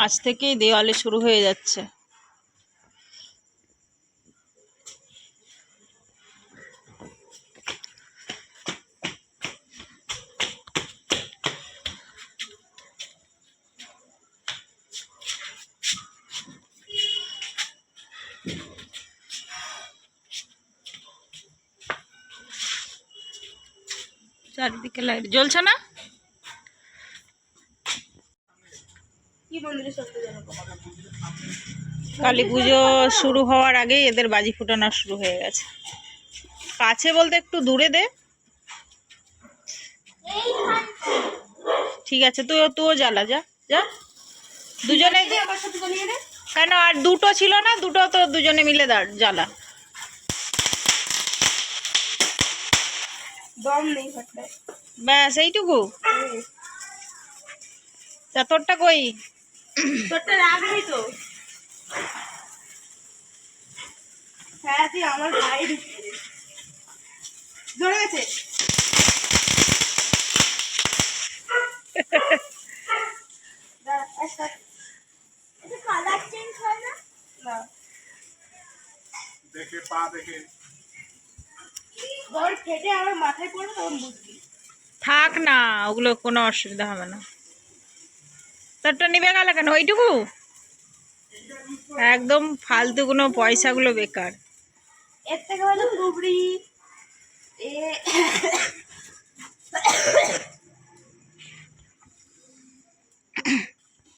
আজ থেকেই দেওয়ালে শুরু হয়ে যাচ্ছে। চারিদিকে লাইট জ্বলছে না। কালী পুজো শুরু হওয়ার আগেই এদের বাজি ফুটানো শুরু হয়ে গেছে। কাছে বলতে একটু দূরে দে। ঠিক আছে, তুইও জ্বালা, যা যা দুজনে। কেন আর দুটো ছিল না? দুটো তো দুজনে মিলে জ্বালা। ব্যাস এইটুকু। তা তোরটা কই? তোরটা রাখবি তো। হ্যাঁ তুই আমার ভাই জোরে গেছে। কালার চেঞ্জ হয় না? না দেখে পা দেখে বল ফেটে আমার মাথায় পড়বে তখন বুঝবি। থাক না, ওগুলো কোনো অসুবিধা হবে না। তোরটা নিবে গেল কেন? ওইটুকু একদম ফালতু, কোনো পয়সাগুলো বেকার। এর থেকে হলো কুবড়ি